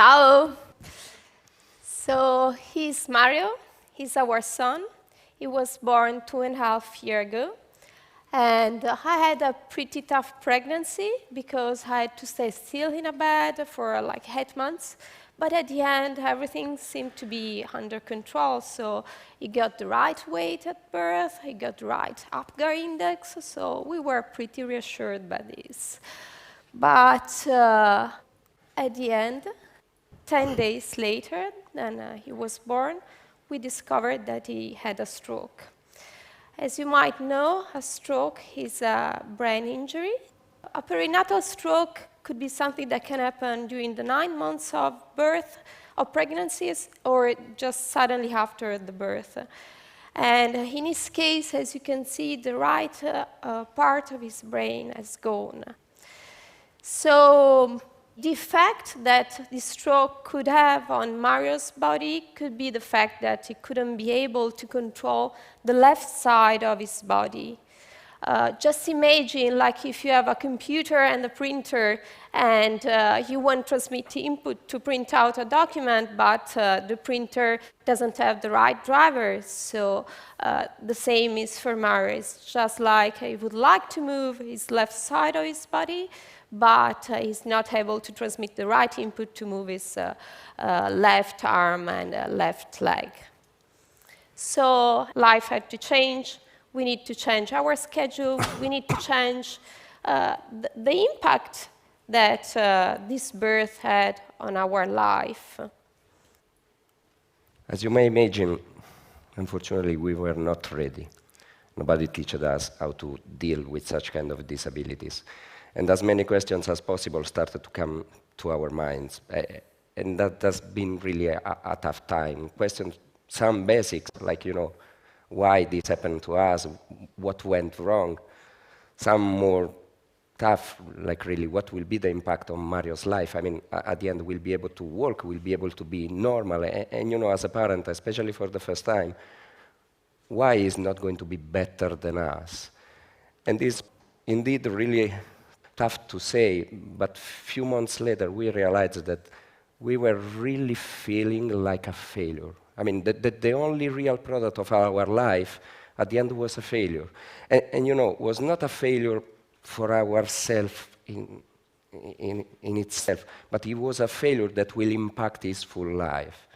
Ciao! So he's Mario, he's our son. He was born 2.5 years ago. And I had a pretty tough pregnancy because I had to stay still in a bed for like 8 months. But at the end, everything seemed to be under control. So he got the right weight at birth, he got the right Apgar index, so we were pretty reassured by this. But at the end, 10 days later than he was born, we discovered that he had a stroke. As you might know, a stroke is a brain injury. A perinatal stroke could be something that can happen during the 9 months of birth, of pregnancies, or just suddenly after the birth. And in his case, as you can see, the right part of his brain has gone. So the effect that this stroke could have on Mario's body could be the fact that he couldn't be able to control the left side of his body. Just imagine, like, if you have a computer and a printer, and you want to transmit input to print out a document, but the printer doesn't have the right drivers. So the same is for Mario. It's just like he would like to move his left side of his body, but he's not able to transmit the right input to move his left arm and left leg. So life had to change. We need to change our schedule. We need to change the impact that this birth had on our life. As you may imagine, unfortunately, we were not ready. Nobody taught us how to deal with such kind of disabilities. And as many questions as possible started to come to our minds. And that has been really a tough time. Questions, some basics, like, why this happened to us, what went wrong. Some more tough, like really, what will be the impact on Mario's life? I mean, at the end, we'll be able to work, we'll be able to be normal. And as a parent, especially for the first time, why is not going to be better than us? And this indeed really tough to say, but a few months later, we realized that we were really feeling like a failure. I mean, the only real product of our life at the end was a failure. And was not a failure for ourselves in itself, but it was a failure that will impact his full life.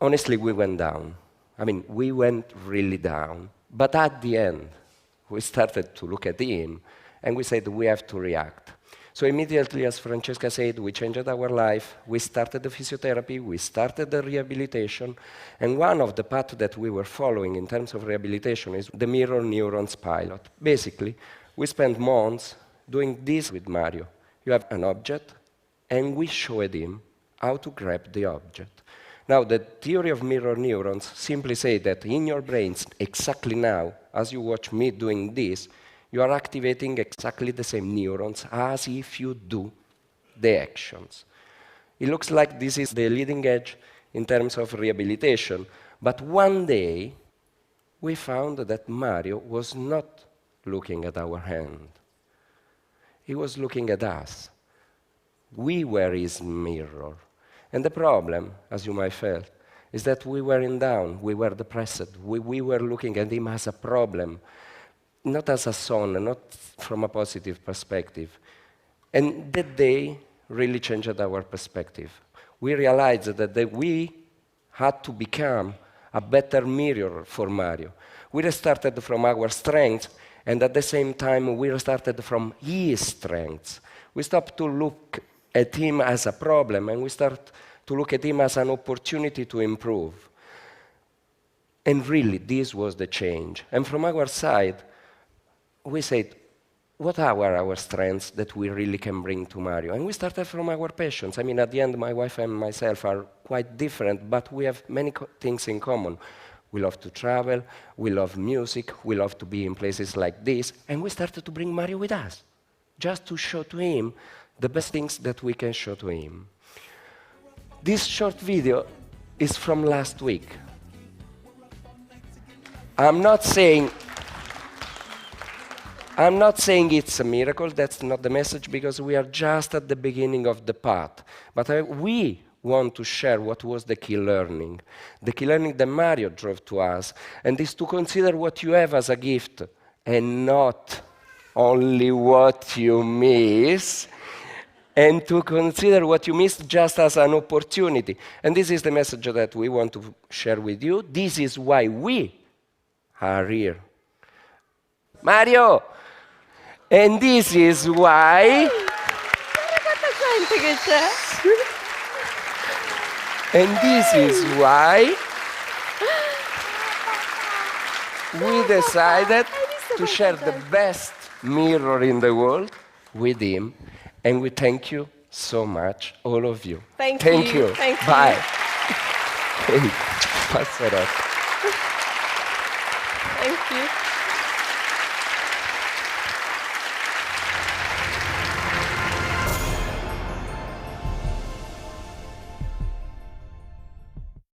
Honestly, we went down. I mean, we went really down. But at the end, we started to look at him, and we said, we have to react. So immediately, as Francesca said, we changed our life. We started the physiotherapy. We started the rehabilitation. And one of the paths that we were following in terms of rehabilitation is the mirror neurons pilot. Basically, we spent months doing this with Mario. You have an object, and we showed him how to grab the object. Now, the theory of mirror neurons simply say that in your brains, exactly now, as you watch me doing this, you are activating exactly the same neurons as if you do the actions. It looks like this is the leading edge in terms of rehabilitation, but one day we found that Mario was not looking at our hand. He was looking at us. We were his mirror. And the problem, as you might feel, is that we were in down, we were depressed, we were looking at him as a problem, not as a son, not from a positive perspective. And that day really changed our perspective. We realized that we had to become a better mirror for Mario. We restarted from our strengths, and at the same time, we restarted from his strengths. We stopped to look at him as a problem, and we start to look at him as an opportunity to improve. And really, this was the change. And from our side, we said, what are our strengths that we really can bring to Mario? And we started from our passions. I mean, at the end, my wife and myself are quite different, but we have many things in common. We love to travel, we love music, we love to be in places like this, and we started to bring Mario with us, just to show to him the best things that we can show to him. This short video is from last week. I'm not saying it's a miracle, that's not the message, because we are just at the beginning of the path. But we want to share what was the key learning. The key learning that Mario drove to us, and is to consider what you have as a gift, and not only what you miss, and to consider what you missed just as an opportunity. And this is the message that we want to share with you. This is why we are here. Mario! And this is why... And this is why we decided to share the best mirror in the world with him. And we thank you so much, all of you. Thank you. Thank Bye. you. Pass it up. Thank you.